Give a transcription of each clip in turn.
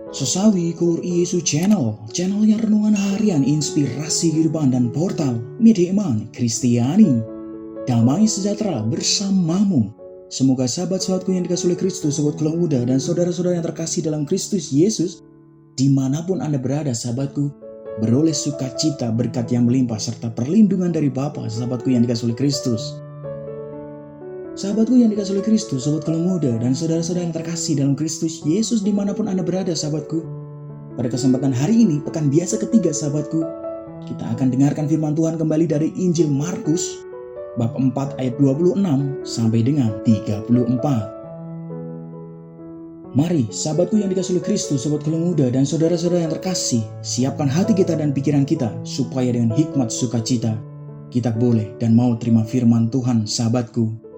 Sesawi Kur Yesus channelnya renungan harian inspirasi kehidupan dan portal media iman Kristiani. Damai sejahtera bersamamu. Semoga sahabat-sahabatku yang dikasihi oleh Kristus, sobat keluarga muda dan saudara-saudara yang terkasih dalam Kristus Yesus, dimanapun Anda berada sahabatku, beroleh sukacita, berkat yang melimpah, serta perlindungan dari Bapa, sahabatku yang dikasihi oleh Kristus. Sahabatku yang dikasihi oleh Kristus, sobat keluarga muda dan saudara-saudara yang terkasih dalam Kristus Yesus, dimanapun Anda berada sahabatku. Pada kesempatan hari ini, pekan biasa ketiga sahabatku, kita akan dengarkan firman Tuhan kembali dari Injil Markus, bab 4 ayat 26 sampai dengan 34. Mari sahabatku yang dikasihi oleh Kristus, sobat keluarga muda dan saudara-saudara yang terkasih, siapkan hati kita dan pikiran kita, supaya dengan hikmat sukacita, kita boleh dan mau terima firman Tuhan sahabatku.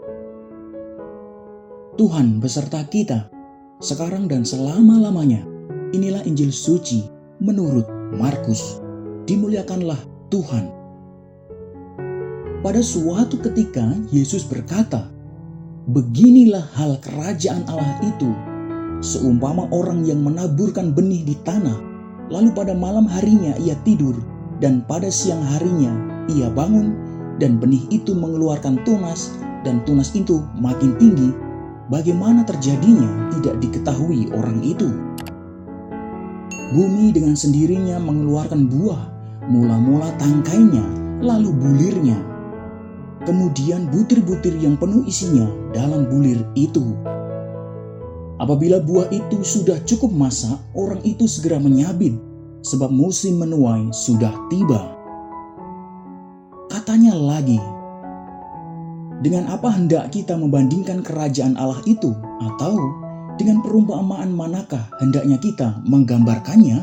Tuhan beserta kita, sekarang dan selama-lamanya. Inilah Injil suci menurut Markus. Dimuliakanlah Tuhan. Pada suatu ketika Yesus berkata, "Beginilah hal kerajaan Allah itu, seumpama orang yang menaburkan benih di tanah, lalu pada malam harinya ia tidur, dan pada siang harinya ia bangun, dan benih itu mengeluarkan tunas, dan tunas itu makin tinggi. Bagaimana terjadinya tidak diketahui orang itu. Bumi dengan sendirinya mengeluarkan buah, mula-mula tangkainya, lalu bulirnya. Kemudian butir-butir yang penuh isinya dalam bulir itu. Apabila buah itu sudah cukup masak, orang itu segera menyabit, sebab musim menuai sudah tiba." Katanya lagi, "Dengan apa hendak kita membandingkan kerajaan Allah itu? Atau dengan perumpamaan manakah hendaknya kita menggambarkannya?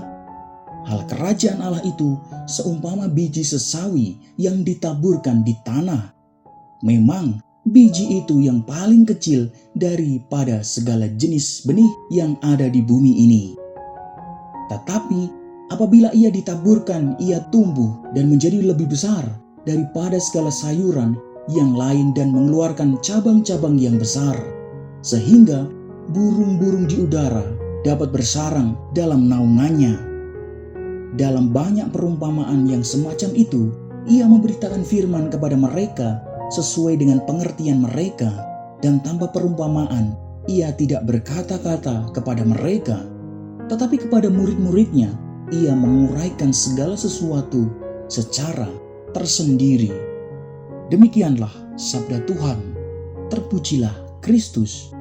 Hal kerajaan Allah itu seumpama biji sesawi yang ditaburkan di tanah. Memang biji itu yang paling kecil daripada segala jenis benih yang ada di bumi ini. Tetapi apabila ia ditaburkan, ia tumbuh dan menjadi lebih besar daripada segala sayuran yang lain dan mengeluarkan cabang-cabang yang besar, sehingga burung-burung di udara dapat bersarang dalam naungannya." Dalam banyak perumpamaan yang semacam itu, ia memberitakan firman kepada mereka sesuai dengan pengertian mereka, dan tanpa perumpamaan ia tidak berkata-kata kepada mereka, tetapi kepada murid-muridnya ia menguraikan segala sesuatu secara tersendiri. Demikianlah sabda Tuhan. Terpujilah Kristus.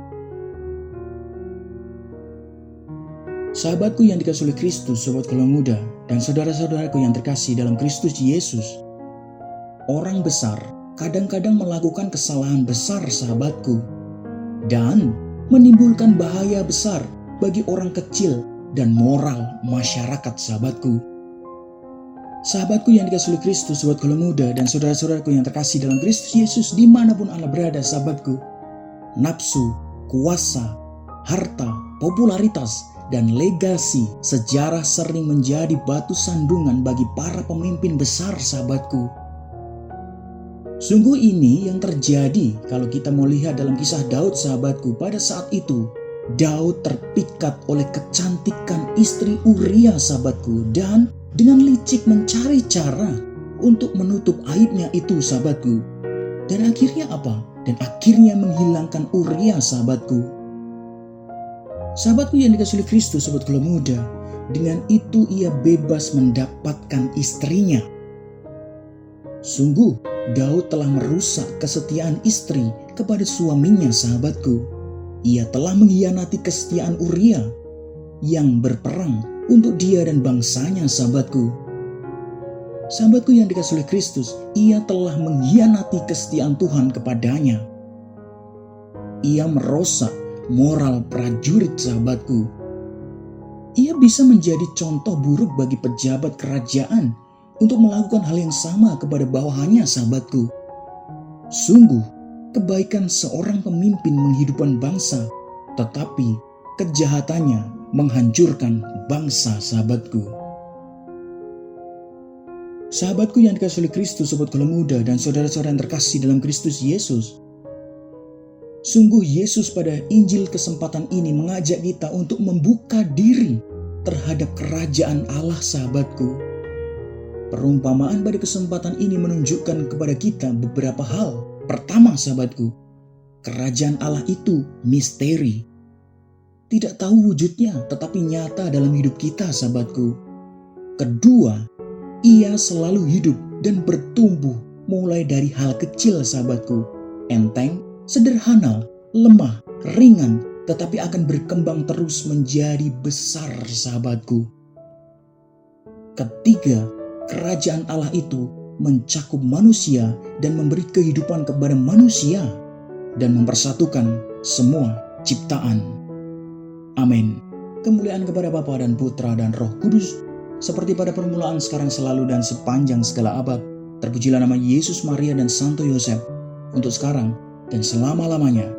Sahabatku yang dikasihi oleh Kristus, sobat keluarga muda dan saudara-saudaraku yang terkasih dalam Kristus Yesus, orang besar kadang-kadang melakukan kesalahan besar sahabatku, dan menimbulkan bahaya besar bagi orang kecil dan moral masyarakat sahabatku. Sahabatku yang dikasihi oleh Kristus, sobat keluarga muda dan saudara-saudaraku yang terkasih dalam Kristus Yesus, dimanapun Anda berada sahabatku, nafsu, kuasa, harta, popularitas, dan legasi sejarah sering menjadi batu sandungan bagi para pemimpin besar sahabatku. Sungguh ini yang terjadi kalau kita mau lihat dalam kisah Daud sahabatku. Pada saat itu Daud terpikat oleh kecantikan istri Uria sahabatku, dan dengan licik mencari cara untuk menutup aibnya itu sahabatku. Dan akhirnya apa? Dan akhirnya menghilangkan Uria sahabatku. Sahabatku yang dikasihi oleh Kristus, sobat keluarga muda, dengan itu ia bebas mendapatkan istrinya. Sungguh Daud telah merusak kesetiaan istri kepada suaminya sahabatku. Ia telah mengkhianati kesetiaan Uria yang berperang untuk dia dan bangsanya sahabatku. Sahabatku yang dikasihi oleh Kristus, ia telah mengkhianati kesetiaan Tuhan kepadanya. Ia merosak moral prajurit sahabatku. Ia bisa menjadi contoh buruk bagi pejabat kerajaan untuk melakukan hal yang sama kepada bawahannya sahabatku. Sungguh kebaikan seorang pemimpin menghidupkan bangsa, tetapi kejahatannya menghancurkan bangsa sahabatku. Sahabatku yang dikasihi oleh Kristus, sobat keluarga muda dan saudara-saudara yang terkasih dalam Kristus Yesus, sungguh Yesus pada Injil kesempatan ini mengajak kita untuk membuka diri terhadap kerajaan Allah, sahabatku. Perumpamaan pada kesempatan ini menunjukkan kepada kita beberapa hal. Pertama, sahabatku, kerajaan Allah itu misteri. Tidak tahu wujudnya, tetapi nyata dalam hidup kita, sahabatku. Kedua, ia selalu hidup dan bertumbuh mulai dari hal kecil, sahabatku. Enteng, sederhana, lemah, ringan, tetapi akan berkembang terus menjadi besar, sahabatku. Ketiga, kerajaan Allah itu mencakup manusia dan memberi kehidupan kepada manusia dan mempersatukan semua ciptaan. Amin. Kemuliaan kepada Bapa dan Putra dan Roh Kudus, seperti pada permulaan, sekarang, selalu, dan sepanjang segala abad. Terpujilah nama Yesus, Maria, dan Santo Yosef, untuk sekarang dan selama-lamanya.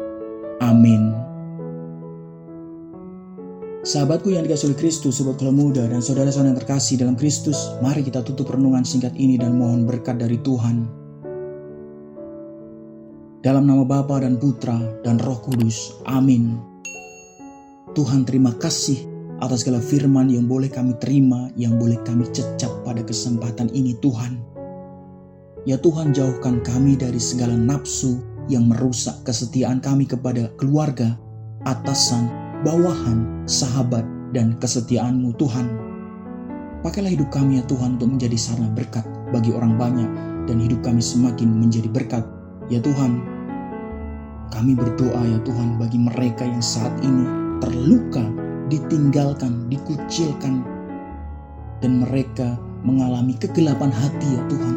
Amin. Sahabatku yang dikasihi oleh Kristus, sobat Keluarga Muda, dan saudara-saudara yang terkasih dalam Kristus, mari kita tutup renungan singkat ini dan mohon berkat dari Tuhan. Dalam nama Bapa dan Putra dan Roh Kudus. Amin. Tuhan, terima kasih atas segala firman yang boleh kami terima, yang boleh kami cecap pada kesempatan ini, Tuhan. Ya Tuhan, jauhkan kami dari segala nafsu yang merusak kesetiaan kami kepada keluarga, atasan, bawahan, sahabat, dan kesetiaan-Mu, Tuhan. Pakailah hidup kami, ya Tuhan, untuk menjadi sarana berkat bagi orang banyak, dan hidup kami semakin menjadi berkat. Ya Tuhan, kami berdoa, ya Tuhan, bagi mereka yang saat ini terluka, ditinggalkan, dikucilkan, dan mereka mengalami kegelapan hati, ya Tuhan.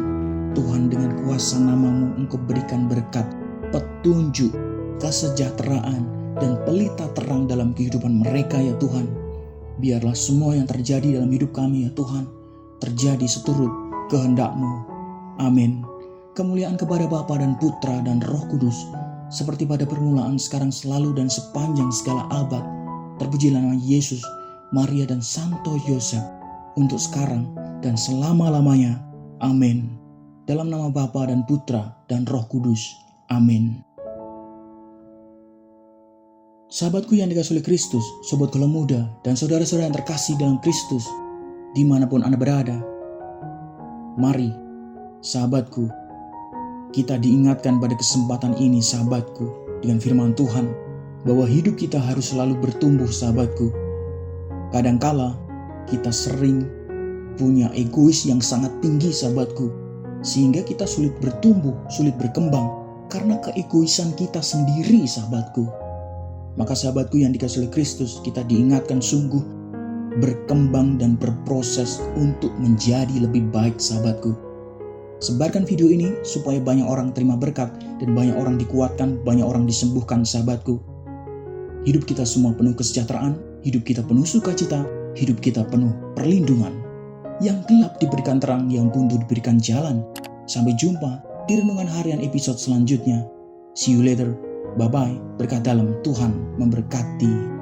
Tuhan, dengan kuasa nama-Mu, Engkau berikan berkat, petunjuk, kesejahteraan, dan pelita terang dalam kehidupan mereka, ya Tuhan. Biarlah semua yang terjadi dalam hidup kami, ya Tuhan, terjadi seturut kehendak-Mu. Amin. Kemuliaan kepada Bapa dan Putra dan Roh Kudus, seperti pada permulaan, sekarang, selalu, dan sepanjang segala abad. Terpujilah nama Yesus, Maria, dan Santo Yosef, untuk sekarang dan selama-lamanya. Amin. Dalam nama Bapa dan Putra dan Roh Kudus. Amin. Sahabatku yang dikasihi oleh Kristus, sobat Keluarga Muda, dan saudara-saudara yang terkasih dalam Kristus, dimanapun Anda berada, mari, sahabatku, kita diingatkan pada kesempatan ini, sahabatku, dengan firman Tuhan, bahwa hidup kita harus selalu bertumbuh, sahabatku. Kadangkala kita sering punya egois yang sangat tinggi, sahabatku, sehingga kita sulit bertumbuh, sulit berkembang, karena keegoisan kita sendiri, sahabatku. Maka sahabatku yang dikasihi oleh Kristus, kita diingatkan sungguh berkembang dan berproses untuk menjadi lebih baik, sahabatku. Sebarkan video ini supaya banyak orang terima berkat dan banyak orang dikuatkan, banyak orang disembuhkan, sahabatku. Hidup kita semua penuh kesejahteraan, hidup kita penuh sukacita, hidup kita penuh perlindungan. Yang gelap diberikan terang, yang buntu diberikan jalan. Sampai jumpa di renungan harian episode selanjutnya. See you later. Bye-bye. Berkat dalam, Tuhan memberkati.